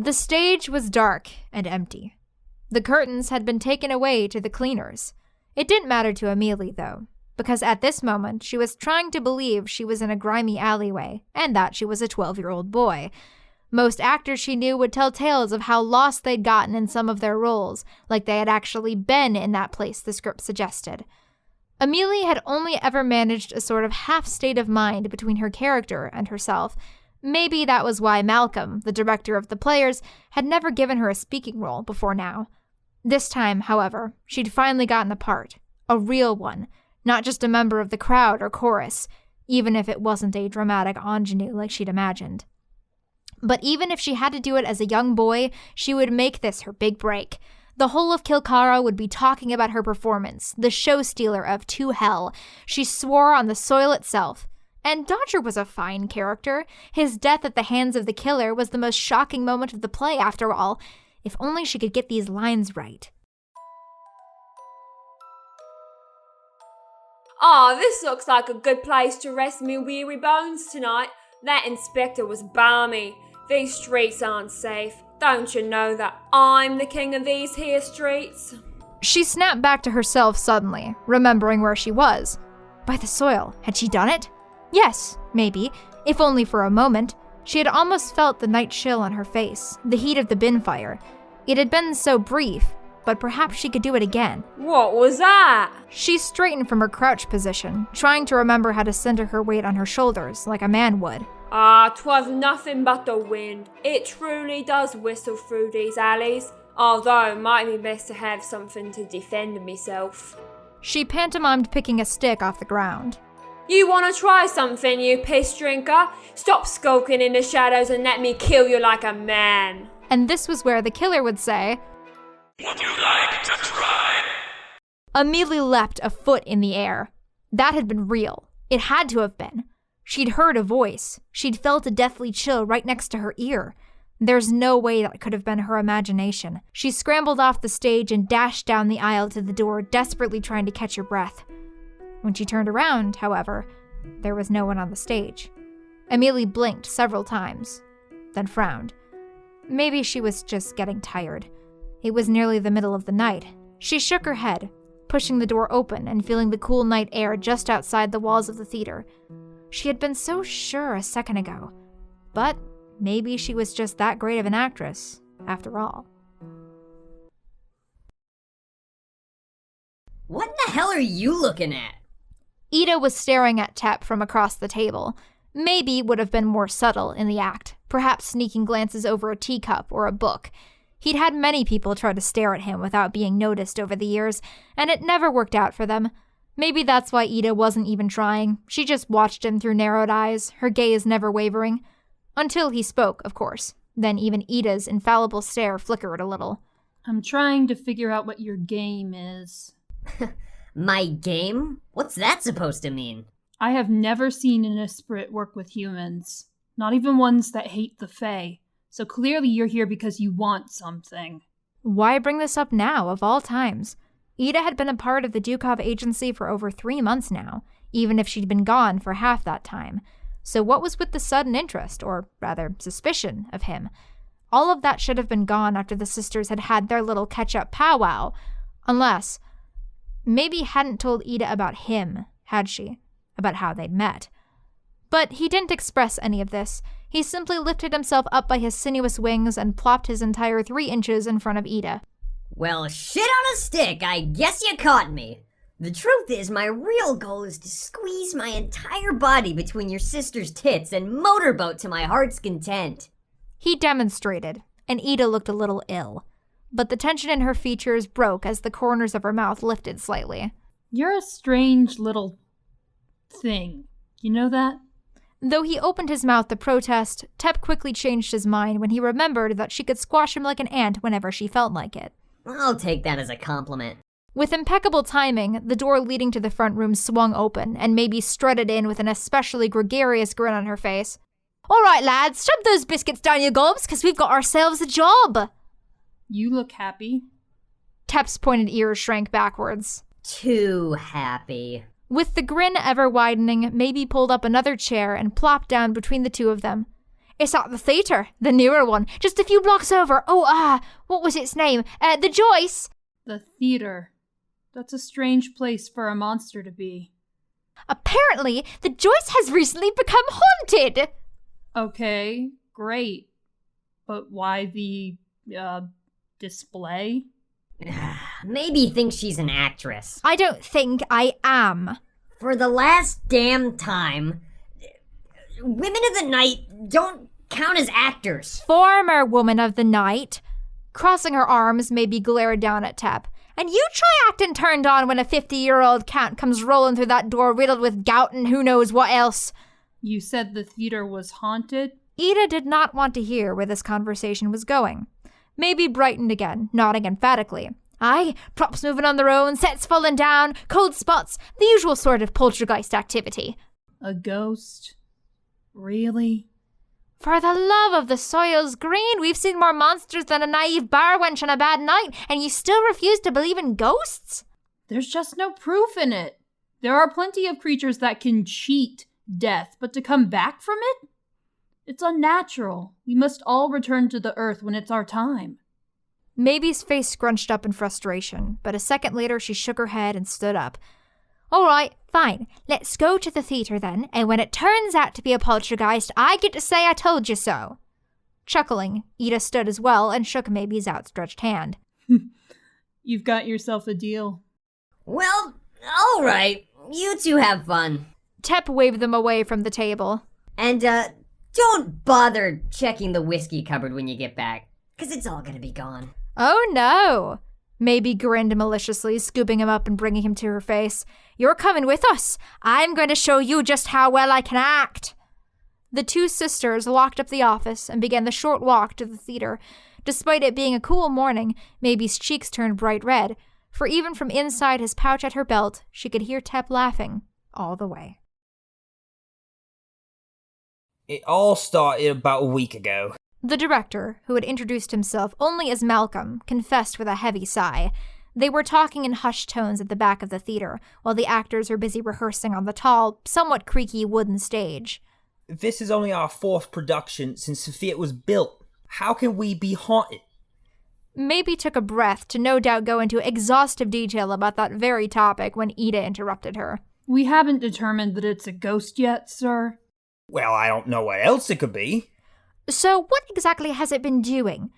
The stage was dark and empty. The curtains had been taken away to the cleaners. It didn't matter to Emilie, though, because at this moment she was trying to believe she was in a grimy alleyway and that she was a 12-year-old boy. Most actors she knew would tell tales of how lost they'd gotten in some of their roles, like they had actually been in that place the script suggested. Emilie had only ever managed a sort of half state of mind between her character and herself. Maybe that was why Malcolm, the director of the players, had never given her a speaking role before now. This time, however, she'd finally gotten a part, a real one, not just a member of the crowd or chorus, even if it wasn't a dramatic ingenue like she'd imagined. But even if she had to do it as a young boy, she would make this her big break. The whole of Kilcara would be talking about her performance, the show stealer of To Hell. She swore on the soil itself. And Dodger was a fine character. His death at the hands of the killer was the most shocking moment of the play, after all. If only she could get these lines right. "Ah, this looks like a good place to rest me weary bones tonight. That inspector was balmy. These streets aren't safe. Don't you know that I'm the king of these here streets?" She snapped back to herself suddenly, remembering where she was. By the soil. Had she done it? Yes, maybe, if only for a moment. She had almost felt the night chill on her face, the heat of the bin fire. It had been so brief, but perhaps she could do it again. "What was that?" She straightened from her crouch position, trying to remember how to center her weight on her shoulders like a man would. "Ah, 'twas nothing but the wind. It truly does whistle through these alleys, although it might be best to have something to defend myself." She pantomimed picking a stick off the ground. "You want to try something, you piss drinker? Stop skulking in the shadows and let me kill you like a man." And this was where the killer would say, "Would you like to try?" Emilie leapt a foot in the air. That had been real. It had to have been. She'd heard a voice. She'd felt a deathly chill right next to her ear. There's no way that could have been her imagination. She scrambled off the stage and dashed down the aisle to the door, desperately trying to catch her breath. When she turned around, however, there was no one on the stage. Emilie blinked several times, then frowned. Maybe she was just getting tired. It was nearly the middle of the night. She shook her head, pushing the door open and feeling the cool night air just outside the walls of the theater. She had been so sure a second ago. But maybe she was just that great of an actress, after all. What in the hell are you looking at? Ida was staring at Tep from across the table. Maybe would have been more subtle in the act, perhaps sneaking glances over a teacup or a book. He'd had many people try to stare at him without being noticed over the years, and it never worked out for them. Maybe that's why Ida wasn't even trying. She just watched him through narrowed eyes, her gaze never wavering. Until he spoke, of course. Then even Ida's infallible stare flickered a little. "I'm trying to figure out what your game is." My game? What's that supposed to mean? I have never seen an Esprit work with humans. Not even ones that hate the Fae. So clearly you're here because you want something. Why bring this up now, of all times? Ida had been a part of the Dukhov agency for over 3 months now, even if she'd been gone for half that time. So what was with the sudden interest, or rather suspicion, of him? All of that should have been gone after the sisters had had their little catch-up powwow. Unless, maybe hadn't told Ida about him, had she? About how they'd met. But he didn't express any of this. He simply lifted himself up by his sinuous wings and plopped his entire 3 inches in front of Ida. Well, shit on a stick, I guess you caught me. The truth is, my real goal is to squeeze my entire body between your sister's tits and motorboat to my heart's content. He demonstrated, and Ida looked a little ill. But the tension in her features broke as the corners of her mouth lifted slightly. You're a strange little thing. You know that? Though he opened his mouth to protest, Tep quickly changed his mind when he remembered that she could squash him like an ant whenever she felt like it. I'll take that as a compliment. With impeccable timing, the door leading to the front room swung open, and Maibe strutted in with an especially gregarious grin on her face. "All right, lads, shove those biscuits down your gobs, 'cause we've got ourselves a job." You look happy. Tep's pointed ears shrank backwards. Too happy. With the grin ever widening, Maibe pulled up another chair and plopped down between the two of them. It's at the theatre, the newer one, just a few blocks over. What was its name? The Joyce. The theater. That's a strange place for a monster to be. Apparently, the Joyce has recently become haunted. Okay, great. But why the, display? Maybe he thinks she's an actress. I don't think I am. For the last damn time, women of the night don't count as actors. Former woman of the night. Crossing her arms, Maibe glared down at Tep. And you try acting turned on when a 50-year-old cat comes rolling through that door riddled with gout and who knows what else. You said the theater was haunted? Ida did not want to hear where this conversation was going. Maibe brightened again, nodding emphatically. Aye, props moving on their own, sets falling down, cold spots, the usual sort of poltergeist activity. A ghost? Really? For the love of the soil's green, we've seen more monsters than a naive bar wench on a bad night, and you still refuse to believe in ghosts? There's just no proof in it. There are plenty of creatures that can cheat death, but to come back from it? It's unnatural. We must all return to the earth when it's our time. Maibe's face scrunched up in frustration, but a second later she shook her head and stood up. All right, fine. Let's go to the theatre then, and when it turns out to be a poltergeist, I get to say I told you so. Chuckling, Ida stood as well and shook Maibe's outstretched hand. You've got yourself a deal. Well, all right. You two have fun. Tep waved them away from the table. And, don't bother checking the whiskey cupboard when you get back, 'cause it's all gonna be gone. Oh no! Maibe grinned maliciously, scooping him up and bringing him to her face. You're coming with us. I'm going to show you just how well I can act. The two sisters locked up the office and began the short walk to the theater. Despite it being a cool morning, Maibe's cheeks turned bright red, for even from inside his pouch at her belt, she could hear Tep laughing all the way. It all started about a week ago. The director, who had introduced himself only as Malcolm, confessed with a heavy sigh. They were talking in hushed tones at the back of the theater, while the actors were busy rehearsing on the tall, somewhat creaky wooden stage. This is only our fourth production since the theatre was built. How can we be haunted? Maibe took a breath to no doubt go into exhaustive detail about that very topic when Ida interrupted her. We haven't determined that it's a ghost yet, sir. Well, I don't know what else it could be. So what exactly has it been doing?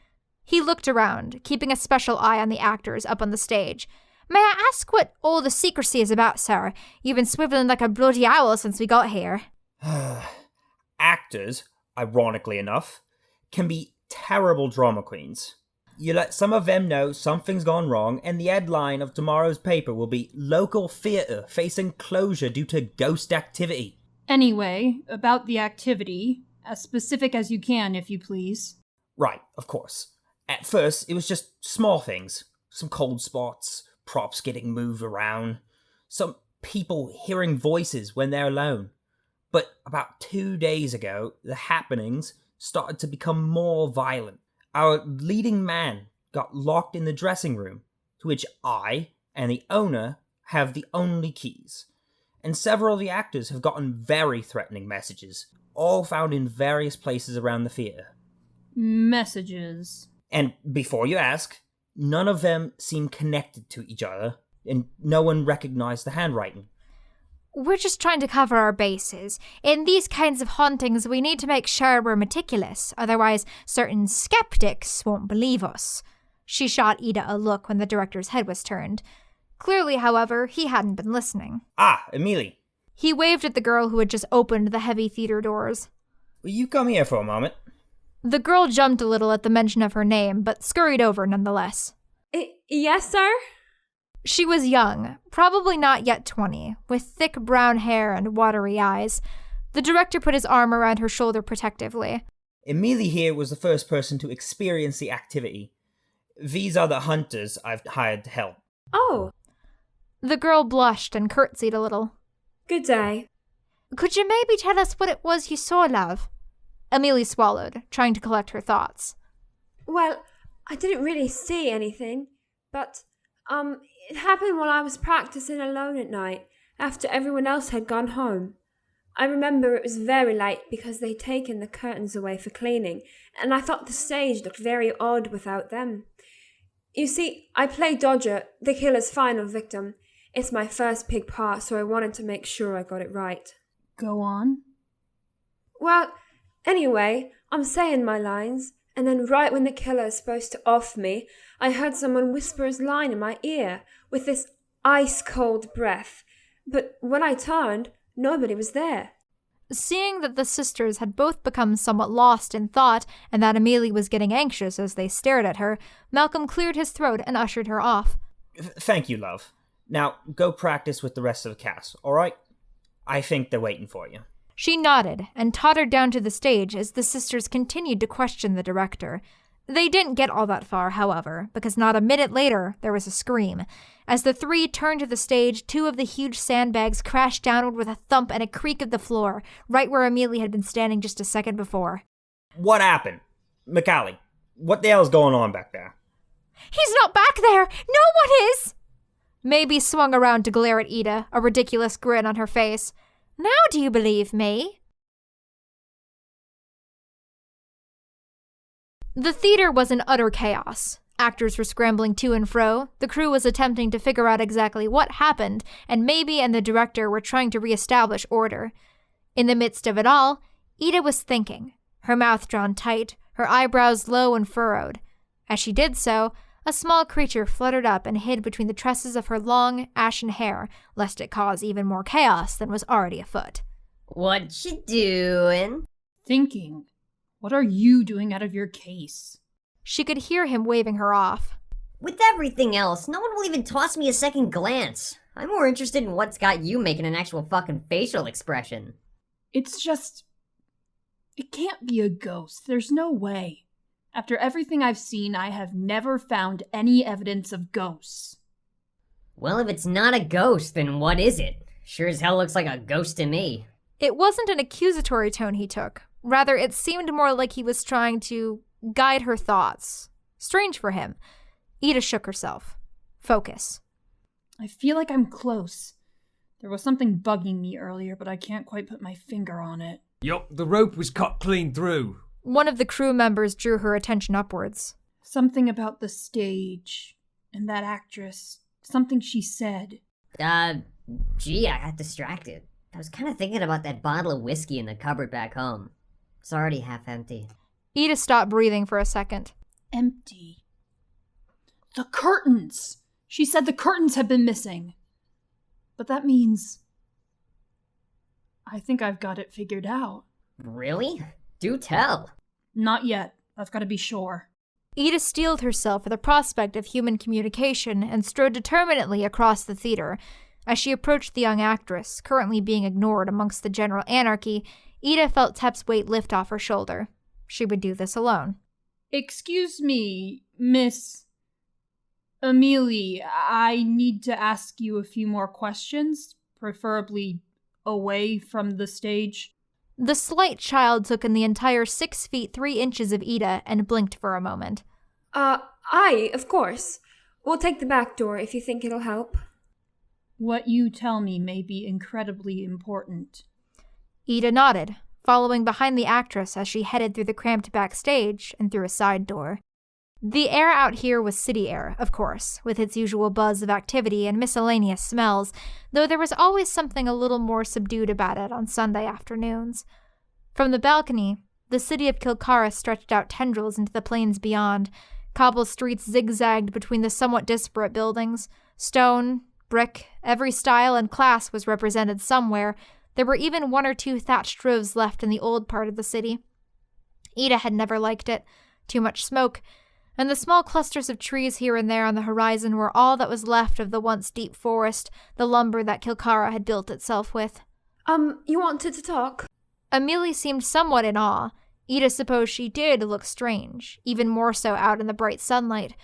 He looked around, keeping a special eye on the actors up on the stage. May I ask what all the secrecy is about, sir? You've been swiveling like a bloody owl since we got here. Actors, ironically enough, can be terrible drama queens. You let some of them know something's gone wrong, and the headline of tomorrow's paper will be Local Theatre Facing Closure Due to Ghost Activity. Anyway, about the activity, as specific as you can, if you please. Right, of course. At first, it was just small things. Some cold spots, props getting moved around, some people hearing voices when they're alone. But about 2 days ago, the happenings started to become more violent. Our leading man got locked in the dressing room, to which I and the owner have the only keys. And several of the actors have gotten very threatening messages, all found in various places around the theatre. Messages. And before you ask, none of them seem connected to each other, and no one recognized the handwriting. We're just trying to cover our bases. In these kinds of hauntings, we need to make sure we're meticulous, otherwise certain skeptics won't believe us. She shot Ida a look when the director's head was turned. Clearly, however, he hadn't been listening. Ah, Emilie. He waved at the girl who had just opened the heavy theater doors. Will you come here for a moment? The girl jumped a little at the mention of her name, but scurried over nonetheless. Yes, sir? She was young, probably not yet 20, with thick brown hair and watery eyes. The director put his arm around her shoulder protectively. Emilie here was the first person to experience the activity. These are the hunters I've hired to help. Oh. The girl blushed and curtsied a little. Good day. Could you maybe tell us what it was you saw, love? Emilie swallowed, trying to collect her thoughts. Well, I didn't really see anything, but, it happened while I was practicing alone at night, after everyone else had gone home. I remember it was very late because they'd taken the curtains away for cleaning, and I thought the stage looked very odd without them. You see, I play Dodger, the killer's final victim. It's my first big part, so I wanted to make sure I got it right. Go on. Well, anyway, I'm saying my lines, and then right when the killer is supposed to off me, I heard someone whisper his line in my ear with this ice-cold breath. But when I turned, nobody was there. Seeing that the sisters had both become somewhat lost in thought and that Emilie was getting anxious as they stared at her, Malcolm cleared his throat and ushered her off. Thank you, love. Now, go practice with the rest of the cast, alright? I think they're waiting for you. She nodded and tottered down to the stage as the sisters continued to question the director. They didn't get all that far, however, because not a minute later, there was a scream. As the three turned to the stage, two of the huge sandbags crashed downward with a thump and a creak of the floor, right where Emilie had been standing just a second before. What happened? McCallie, what the hell's going on back there? He's not back there! No one is! Maibe swung around to glare at Ida, a ridiculous grin on her face. Now do you believe me? The theater was in utter chaos. Actors were scrambling to and fro, the crew was attempting to figure out exactly what happened, and Maibe and the director were trying to reestablish order. In the midst of it all, Ida was thinking, her mouth drawn tight, her eyebrows low and furrowed. As she did so, a small creature fluttered up and hid between the tresses of her long, ashen hair, lest it cause even more chaos than was already afoot. What you doing? Thinking. What are you doing out of your case? She could hear him waving her off. With everything else, no one will even toss me a second glance. I'm more interested in what's got you making an actual fucking facial expression. It's just... It can't be a ghost. There's no way. After everything I've seen, I have never found any evidence of ghosts. Well, if it's not a ghost, then what is it? Sure as hell looks like a ghost to me. It wasn't an accusatory tone he took. Rather, it seemed more like he was trying to guide her thoughts. Strange for him. Ida shook herself. Focus. I feel like I'm close. There was something bugging me earlier, but I can't quite put my finger on it. Yup, the rope was cut clean through. One of the crew members drew her attention upwards. Something about the stage and that actress. Something she said. Gee, I got distracted. I was kind of thinking about that bottle of whiskey in the cupboard back home. It's already half empty. Ida stopped breathing for a second. Empty. The curtains! She said the curtains had been missing. But that means... I think I've got it figured out. Really? Do tell. Not yet. I've got to be sure. Ida steeled herself for the prospect of human communication and strode determinedly across the theater. As she approached the young actress, currently being ignored amongst the general anarchy, Ida felt Tep's weight lift off her shoulder. She would do this alone. Excuse me, Miss Emilie, I need to ask you a few more questions, preferably away from the stage. The slight child took in the entire 6 feet 3 inches of Ida and blinked for a moment. Aye, of course. We'll take the back door if you think it'll help. What you tell me may be incredibly important. Ida nodded, following behind the actress as she headed through the cramped backstage and through a side door. The air out here was city air, of course, with its usual buzz of activity and miscellaneous smells, though there was always something a little more subdued about it on Sunday afternoons. From the balcony, the city of Kilcara stretched out tendrils into the plains beyond. Cobble streets zigzagged between the somewhat disparate buildings. Stone, brick, every style and class was represented somewhere. There were even 1 or 2 thatched roofs left in the old part of the city. Ida had never liked it. Too much smoke. And the small clusters of trees here and there on the horizon were all that was left of the once deep forest, the lumber that Kilcara had built itself with. You wanted to talk? Emilie seemed somewhat in awe. Ida supposed she did look strange, even more so out in the bright sunlight.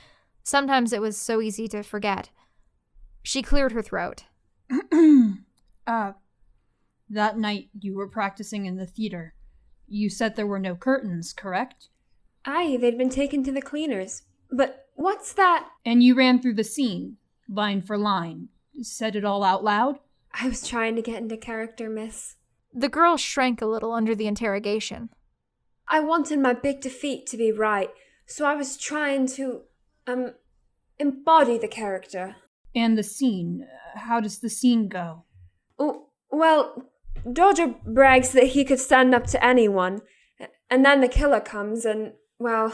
Sometimes it was so easy to forget. She cleared her throat. That night you were practicing in the theater. You said there were no curtains, correct? Aye, they'd been taken to the cleaners. But what's that? And you ran through the scene, line for line. Said it all out loud? I was trying to get into character, miss. The girl shrank a little under the interrogation. I wanted my big defeat to be right, so I was trying to, embody the character. And the scene. How does the scene go? Well, Dodger brags that he could stand up to anyone, and then the killer comes and, well,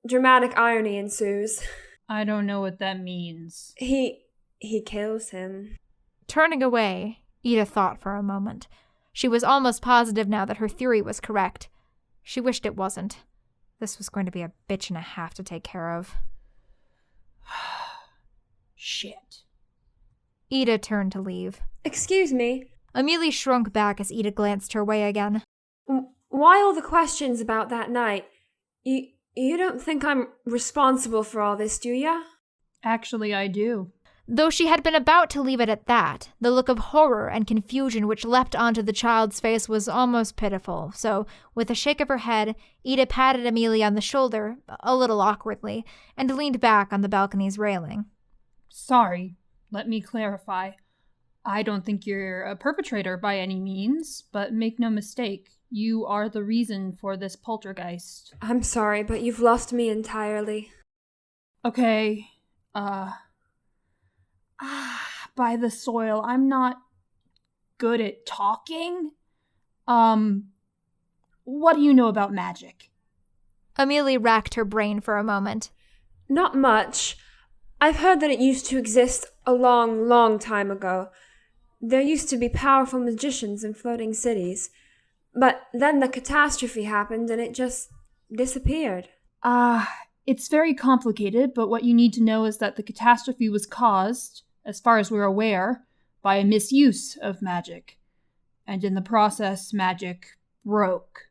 dramatic irony ensues. I don't know what that means. He kills him. Turning away, Ida thought for a moment. She was almost positive now that her theory was correct. She wished it wasn't. This was going to be a bitch and a half to take care of. Shit. Ida turned to leave. Excuse me. Emilie shrunk back as Ida glanced her way again. Why all the questions about that night? You don't think I'm responsible for all this, do ya? Actually, I do. Though she had been about to leave it at that, the look of horror and confusion which leapt onto the child's face was almost pitiful, so, with a shake of her head, Ida patted Emilie on the shoulder, a little awkwardly, and leaned back on the balcony's railing. Sorry, let me clarify. I don't think you're a perpetrator by any means, but make no mistake, you are the reason for this poltergeist. I'm sorry, but you've lost me entirely. Okay, by the soil, I'm not good at talking. What do you know about magic? Emilie racked her brain for a moment. Not much. I've heard that it used to exist a long, long time ago. There used to be powerful magicians in floating cities. But then the catastrophe happened and it just disappeared. It's very complicated, but what you need to know is that the catastrophe was caused, as far as we're aware, by a misuse of magic. And in the process, magic broke.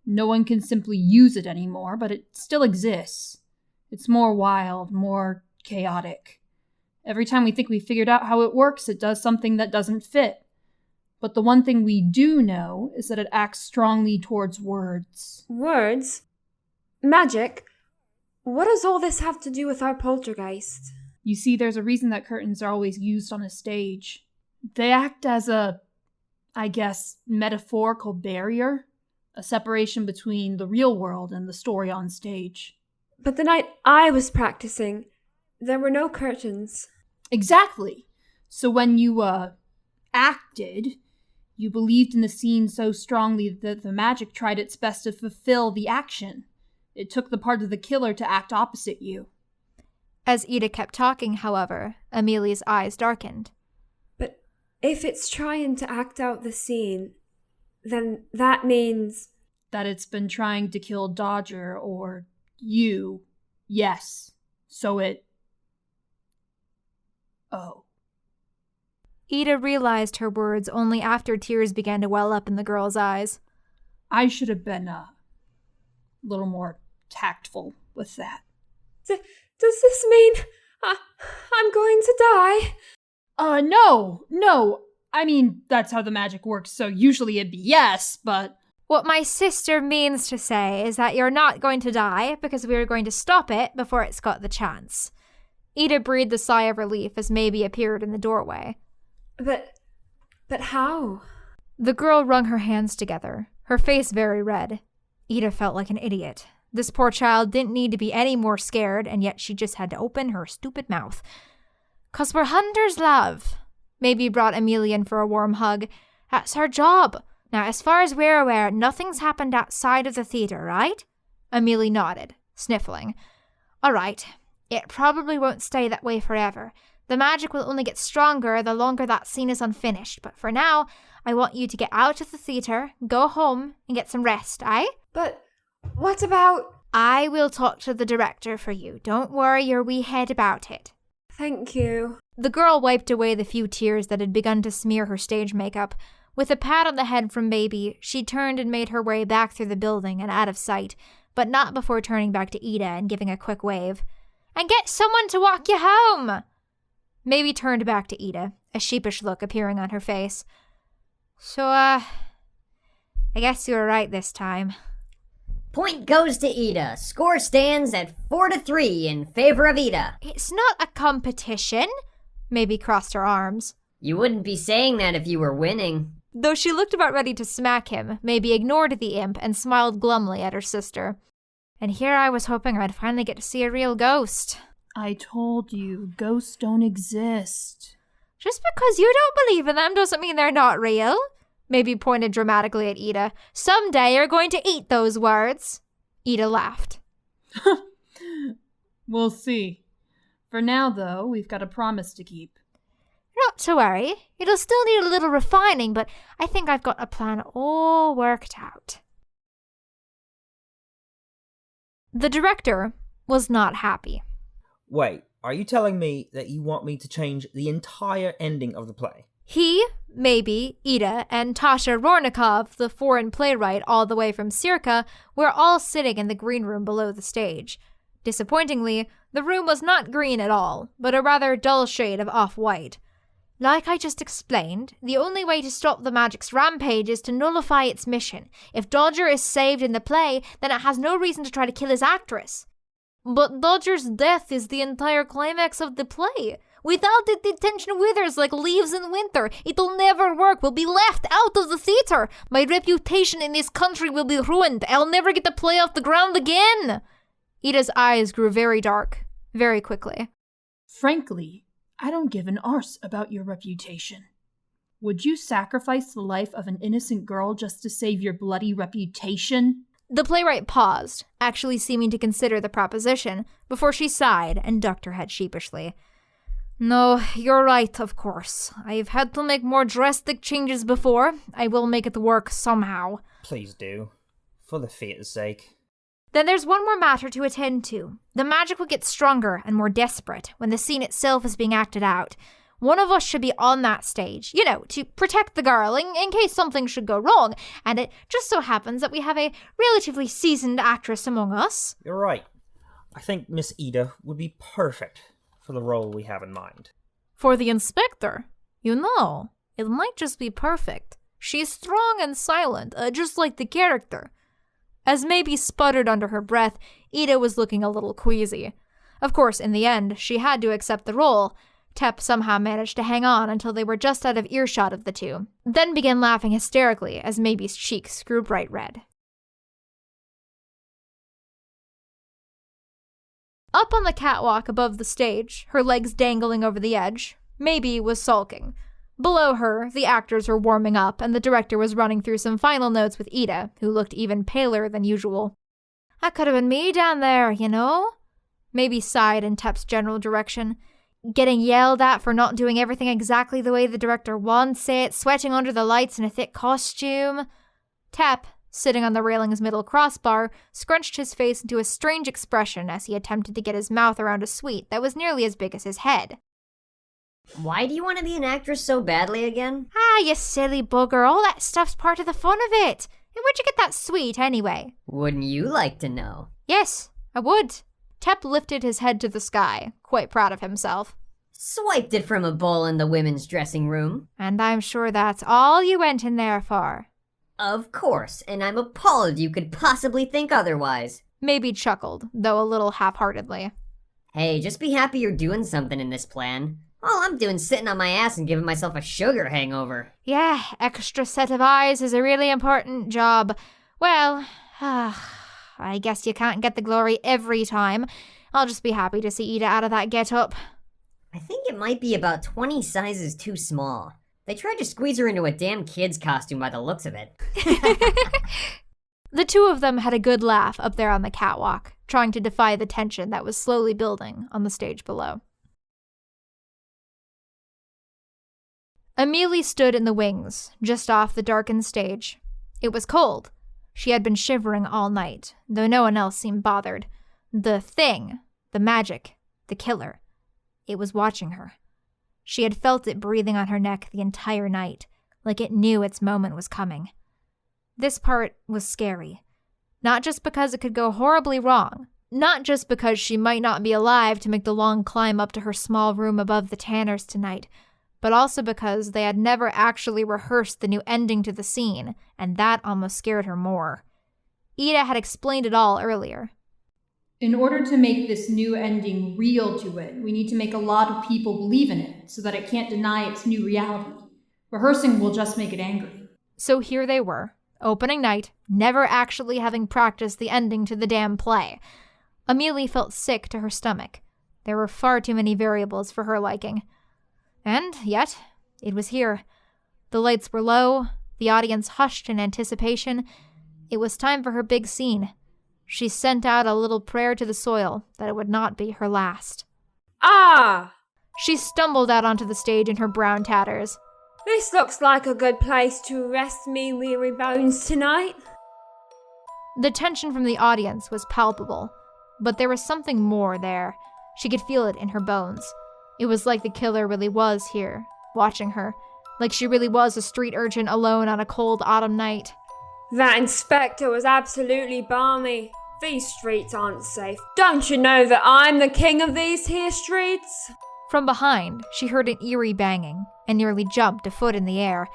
No one can simply use it anymore, but it still exists. It's more wild, more chaotic. Every time we think we figured out how it works, it does something that doesn't fit. But the one thing we do know is that it acts strongly towards words. Words? Magic? What does all this have to do with our poltergeist? You see, there's a reason that curtains are always used on a stage. They act as a, metaphorical barrier, a separation between the real world and the story on stage. But the night I was practicing, there were no curtains. Exactly. So when you, acted, you believed in the scene so strongly that the magic tried its best to fulfill the action. It took the part of the killer to act opposite you. As Ida kept talking, however, Emilie's eyes darkened. But if it's trying to act out the scene, then that means... that it's been trying to kill Dodger or you. Yes. So it... Oh. Ida realized her words only after tears began to well up in the girl's eyes. I should have been, a little more tactful with that. Does this mean I'm going to die? No. I mean, that's how the magic works, so usually it'd be yes, but... What my sister means to say is that you're not going to die because we are going to stop it before it's got the chance. Ida breathed a sigh of relief as Maibe appeared in the doorway. But how? The girl wrung her hands together, her face very red. Ida felt like an idiot. This poor child didn't need to be any more scared, and yet she just had to open her stupid mouth. "'Cause we're hunters, love." Maibe brought Emilie in for a warm hug. "That's her job. Now, as far as we're aware, nothing's happened outside of the theater, right?" Emilie nodded, sniffling. "All right. It probably won't stay that way forever. The magic will only get stronger the longer that scene is unfinished, but for now, I want you to get out of the theater, go home, and get some rest, aye?" But what about... "I will talk to the director for you. Don't worry your wee head about it." Thank you. The girl wiped away the few tears that had begun to smear her stage makeup. With a pat on the head from Maibe, she turned and made her way back through the building and out of sight, but not before turning back to Ida and giving a quick wave. "And get someone to walk you home!" Maibe turned back to Ida, a sheepish look appearing on her face. "So, I guess you were right this time." Point goes to Ida. Score stands at 4-3 in favor of Ida. "It's not a competition." Maibe crossed her arms. You wouldn't be saying that if you were winning. Though she looked about ready to smack him, Maibe ignored the imp and smiled glumly at her sister. And here I was hoping I'd finally get to see a real ghost. I told you, ghosts don't exist. Just because you don't believe in them doesn't mean they're not real. Maibe pointed dramatically at Ida. Someday you're going to eat those words. Ida laughed. We'll see. For now, though, we've got a promise to keep. Not to worry. It'll still need a little refining, but I think I've got a plan all worked out. The director was not happy. Wait, are you telling me that you want me to change the entire ending of the play? He, Maibe, Ida, and Tasha Rornikov, the foreign playwright all the way from Circa, were all sitting in the green room below the stage. Disappointingly, the room was not green at all, but a rather dull shade of off-white. Like I just explained, the only way to stop the magic's rampage is to nullify its mission. If Dodger is saved in the play, then it has no reason to try to kill his actress. But Dodger's death is the entire climax of the play. Without it, the tension withers like leaves in winter. It'll never work. We'll be left out of the theater. My reputation in this country will be ruined. I'll never get the play off the ground again. Ida's eyes grew very dark, very quickly. Frankly, I don't give an arse about your reputation. Would you sacrifice the life of an innocent girl just to save your bloody reputation? The playwright paused, actually seeming to consider the proposition, before she sighed and ducked her head sheepishly. No, you're right, of course. I've had to make more drastic changes before. I will make it work somehow. Please do. For the theatre's sake. Then there's one more matter to attend to. The magic will get stronger and more desperate when the scene itself is being acted out. One of us should be on that stage, to protect the girl in case something should go wrong, and it just so happens that we have a relatively seasoned actress among us. You're right. I think Miss Ida would be perfect for the role we have in mind. For the inspector? It might just be perfect. She's strong and silent, just like the character. As Maibe sputtered under her breath, Ida was looking a little queasy. Of course, in the end, she had to accept the role. Tep somehow managed to hang on until they were just out of earshot of the two, then began laughing hysterically as Maibe's cheeks grew bright red. Up on the catwalk above the stage, her legs dangling over the edge, Maibe was sulking. Below her, the actors were warming up, and the director was running through some final notes with Ida, who looked even paler than usual. That could have been me down there, Maibe sighed in Tep's general direction. Getting yelled at for not doing everything exactly the way the director wants it, sweating under the lights in a thick costume. Tep, sitting on the railing's middle crossbar, scrunched his face into a strange expression as he attempted to get his mouth around a sweet that was nearly as big as his head. Why do you want to be an actress so badly again? You silly bugger, all that stuff's part of the fun of it. And where'd you get that sweet, anyway? Wouldn't you like to know? Yes, I would. Tep lifted his head to the sky, quite proud of himself. Swiped it from a bowl in the women's dressing room. And I'm sure that's all you went in there for. Of course, and I'm appalled you could possibly think otherwise. Maibe chuckled, though a little half-heartedly. Hey, just be happy you're doing something in this plan. All I'm doing's sitting on my ass and giving myself a sugar hangover. Yeah, extra set of eyes is a really important job. Well, I guess you can't get the glory every time. I'll just be happy to see Ida out of that get-up. I think it might be about 20 sizes too small. They tried to squeeze her into a damn kid's costume by the looks of it. The two of them had a good laugh up there on the catwalk, trying to defy the tension that was slowly building on the stage below. Emilie stood in the wings, just off the darkened stage. It was cold. She had been shivering all night, though no one else seemed bothered. The thing, the magic, the killer, it was watching her. She had felt it breathing on her neck the entire night, like it knew its moment was coming. This part was scary. Not just because it could go horribly wrong, not just because she might not be alive to make the long climb up to her small room above the Tanners tonight, but also because they had never actually rehearsed the new ending to the scene, and that almost scared her more. Ida had explained it all earlier. In order to make this new ending real to it, we need to make a lot of people believe in it, so that it can't deny its new reality. Rehearsing will just make it angry. So here they were, opening night, never actually having practiced the ending to the damn play. Emilie felt sick to her stomach. There were far too many variables for her liking. And yet, it was here. The lights were low, the audience hushed in anticipation. It was time for her big scene. She sent out a little prayer to the soil that it would not be her last. Ah! She stumbled out onto the stage in her brown tatters. This looks like a good place to rest me weary bones tonight. The tension from the audience was palpable, but there was something more there. She could feel it in her bones. It was like the killer really was here, watching her, like she really was a street urchin alone on a cold autumn night. That inspector was absolutely balmy. These streets aren't safe. Don't you know that I'm the king of these here streets? From behind, she heard an eerie banging and nearly jumped a foot in the air.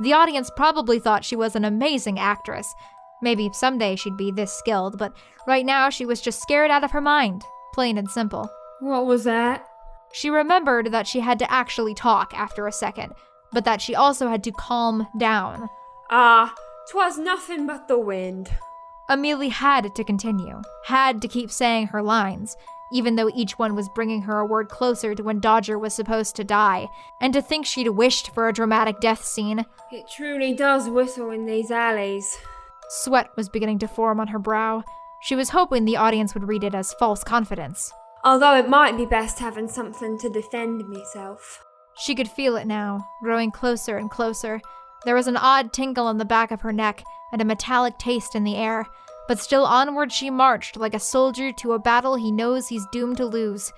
The audience probably thought she was an amazing actress. Maybe someday she'd be this skilled, but right now she was just scared out of her mind, plain and simple. What was that? She remembered that she had to actually talk after a second, but that she also had to calm down. Ah, 'twas nothing but the wind. Emilie had to continue, had to keep saying her lines, even though each one was bringing her a word closer to when Dodger was supposed to die, and to think she'd wished for a dramatic death scene. It truly does whistle in these alleys. Sweat was beginning to form on her brow. She was hoping the audience would read it as false confidence. Although it might be best having something to defend myself. She could feel it now, growing closer and closer. There was an odd tinkle on the back of her neck and a metallic taste in the air, but still onward she marched like a soldier to a battle he knows he's doomed to lose.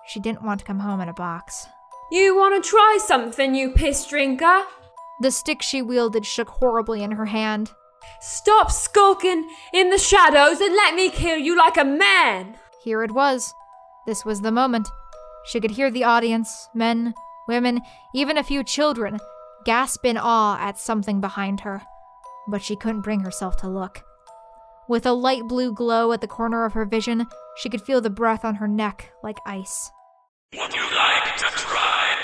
She didn't want to come home in a box. You want to try something, you piss drinker? The stick she wielded shook horribly in her hand. Stop skulking in the shadows and let me kill you like a man! Here it was. This was the moment. She could hear the audience, men, women, even a few children, gasp in awe at something behind her. But she couldn't bring herself to look. With a light blue glow at the corner of her vision, she could feel the breath on her neck like ice. Would you like to try?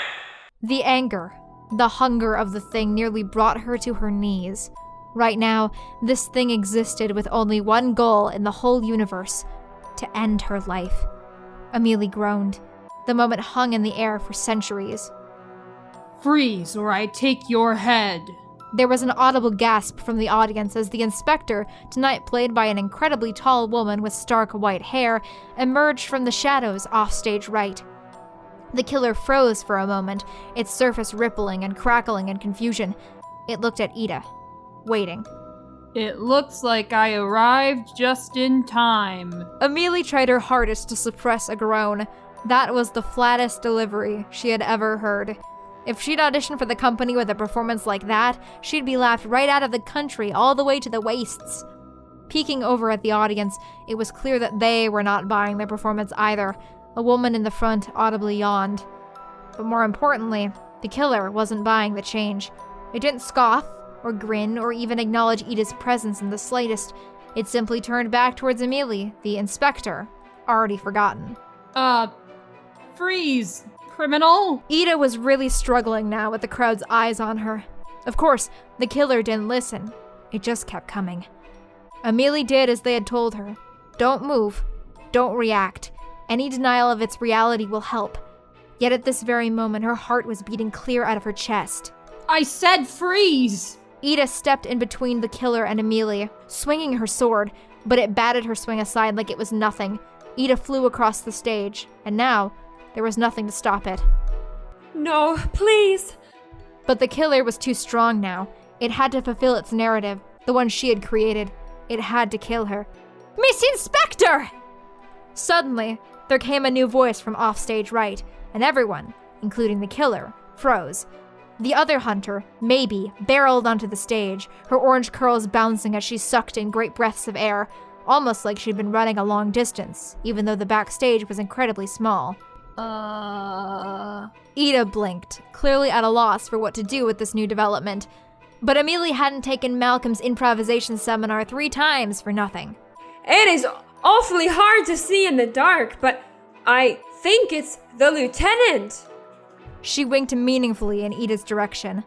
The anger, the hunger of the thing nearly brought her to her knees. Right now, this thing existed with only one goal in the whole universe: to end her life. Emilie groaned. The moment hung in the air for centuries. Freeze, or I take your head. There was an audible gasp from the audience as the inspector, tonight played by an incredibly tall woman with stark white hair, emerged from the shadows off stage right. The killer froze for a moment, its surface rippling and crackling in confusion. It looked at Ida, waiting. It looks like I arrived just in time. Emilie tried her hardest to suppress a groan. That was the flattest delivery she had ever heard. If she'd auditioned for the company with a performance like that, she'd be laughed right out of the country all the way to the wastes. Peeking over at the audience, it was clear that they were not buying the performance either. A woman in the front audibly yawned. But more importantly, the killer wasn't buying the change. It didn't scoff, or grin, or even acknowledge Ida's presence in the slightest. It simply turned back towards Emilie, the inspector, already forgotten. Freeze, criminal! Ida was really struggling now with the crowd's eyes on her. Of course, the killer didn't listen. It just kept coming. Emilie did as they had told her. Don't move. Don't react. Any denial of its reality will help. Yet at this very moment, her heart was beating clear out of her chest. I said freeze! Ida stepped in between the killer and Emilie, swinging her sword, but it batted her swing aside like it was nothing. Ida flew across the stage, and now there was nothing to stop it. No, please! But the killer was too strong now. It had to fulfill its narrative, the one she had created. It had to kill her. Miss Inspector! Suddenly, there came a new voice from offstage right, and everyone, including the killer, froze. The other hunter, Maibe, barreled onto the stage, her orange curls bouncing as she sucked in great breaths of air, almost like she'd been running a long distance, even though the backstage was incredibly small. Ida blinked, clearly at a loss for what to do with this new development. But Emilie hadn't taken Malcolm's improvisation seminar 3 times for nothing. It is awfully hard to see in the dark, but I think it's the lieutenant. She winked meaningfully in Ida's direction.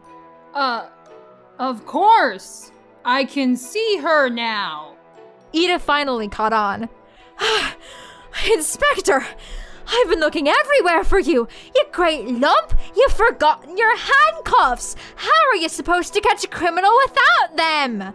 Of course! I can see her now! Ida finally caught on. Inspector! I've been looking everywhere for you! You great lump! You've forgotten your handcuffs! How are you supposed to catch a criminal without them?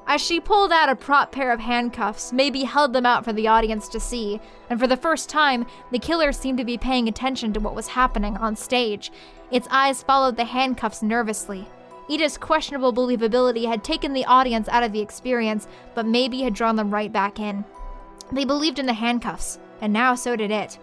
As she pulled out a prop pair of handcuffs, Maibe held them out for the audience to see, and for the first time, the killer seemed to be paying attention to what was happening on stage. Its eyes followed the handcuffs nervously. Ida's questionable believability had taken the audience out of the experience, but Maibe had drawn them right back in. They believed in the handcuffs, and now so did it.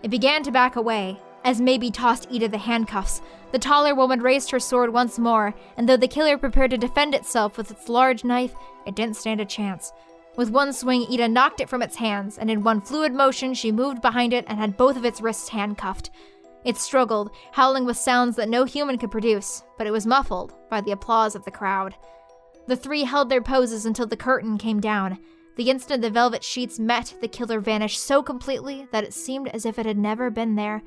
It began to back away. As Maibe tossed Ida the handcuffs, the taller woman raised her sword once more, and though the killer prepared to defend itself with its large knife, it didn't stand a chance. With one swing, Ida knocked it from its hands, and in one fluid motion, she moved behind it and had both of its wrists handcuffed. It struggled, howling with sounds that no human could produce, but it was muffled by the applause of the crowd. The three held their poses until the curtain came down. The instant the velvet sheets met, the killer vanished so completely that it seemed as if it had never been there.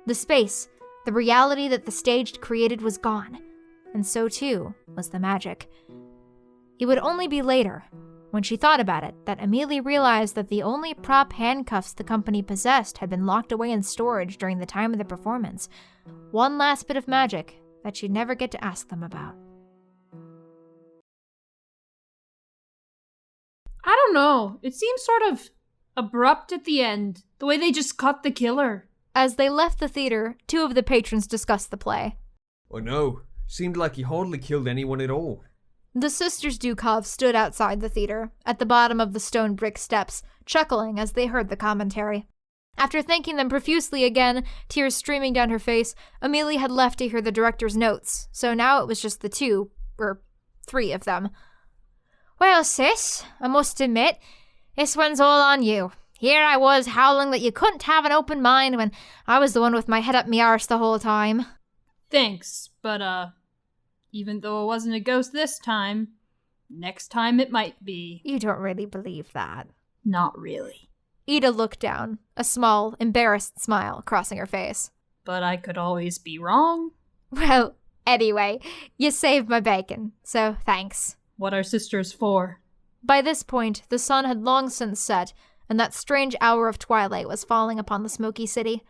The space, the reality that the stage created was gone, and so too was the magic. It would only be later, when she thought about it, that Emilie realized that the only prop handcuffs the company possessed had been locked away in storage during the time of the performance. One last bit of magic that she'd never get to ask them about. I don't know. It seems sort of abrupt at the end, the way they just cut the killer. As they left the theater, two of the patrons discussed the play. Oh no, seemed like he hardly killed anyone at all. The sisters Dukhov stood outside the theater, at the bottom of the stone brick steps, chuckling as they heard the commentary. After thanking them profusely again, tears streaming down her face, Emilie had left to hear the director's notes, so now it was just the two, or three of them. Well, sis, I must admit, this one's all on you. Here I was howling that you couldn't have an open mind when I was the one with my head up me arse the whole time. Thanks, but even though it wasn't a ghost this time, next time it might be. You don't really believe that. Not really. Ida looked down, a small, embarrassed smile crossing her face. But I could always be wrong. Well, anyway, you saved my bacon, so thanks. What are sisters for? By this point, the sun had long since set, and that strange hour of twilight was falling upon the smoky city.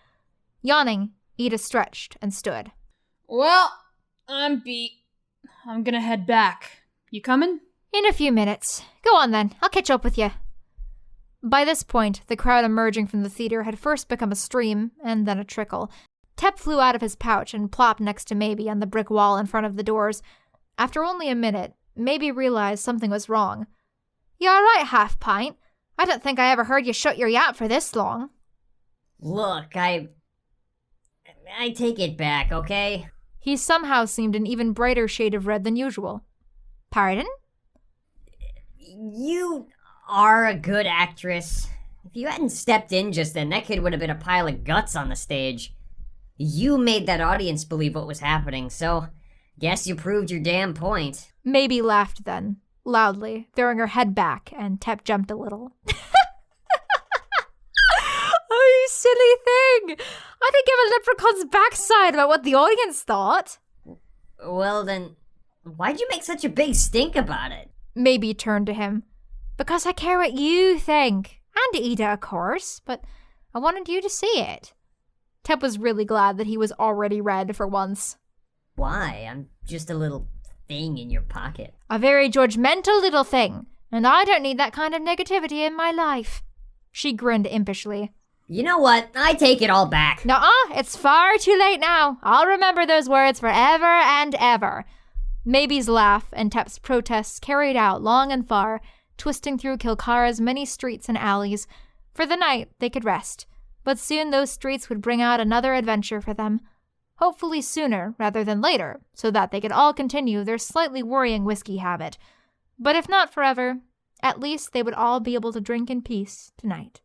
Yawning, Ida stretched and stood. Well, I'm beat. I'm gonna head back. You coming? In a few minutes. Go on then, I'll catch up with you. By this point, the crowd emerging from the theater had first become a stream, and then a trickle. Tep flew out of his pouch and plopped next to Maibe on the brick wall in front of the doors. After only a minute, Maibe realized something was wrong. You all right, Half-Pint? I don't think I ever heard you shut your yap for this long. Look, I take it back, okay? He somehow seemed an even brighter shade of red than usual. Pardon? You are a good actress. If you hadn't stepped in just then, that kid would have been a pile of guts on the stage. You made that audience believe what was happening, so guess you proved your damn point. Maibe laughed then, loudly, throwing her head back, and Tep jumped a little. Oh, you silly thing! I didn't give a leprechaun's backside about what the audience thought. Well then, why'd you make such a big stink about it? Maibe turned to him. Because I care what you think. And Ida, of course, but I wanted you to see it. Tep was really glad that he was already red for once. Why? I'm just a little thing in your pocket. A very judgmental little thing, and I don't need that kind of negativity in my life. She grinned impishly. You know what? I take it all back. Nuh-uh, it's far too late now. I'll remember those words forever and ever. Maibe's laugh and Tep's protests carried out long and far, twisting through Kilcara's many streets and alleys. For the night, they could rest, but soon those streets would bring out another adventure for them. Hopefully sooner rather than later, so that they could all continue their slightly worrying whiskey habit. But if not forever, at least they would all be able to drink in peace tonight.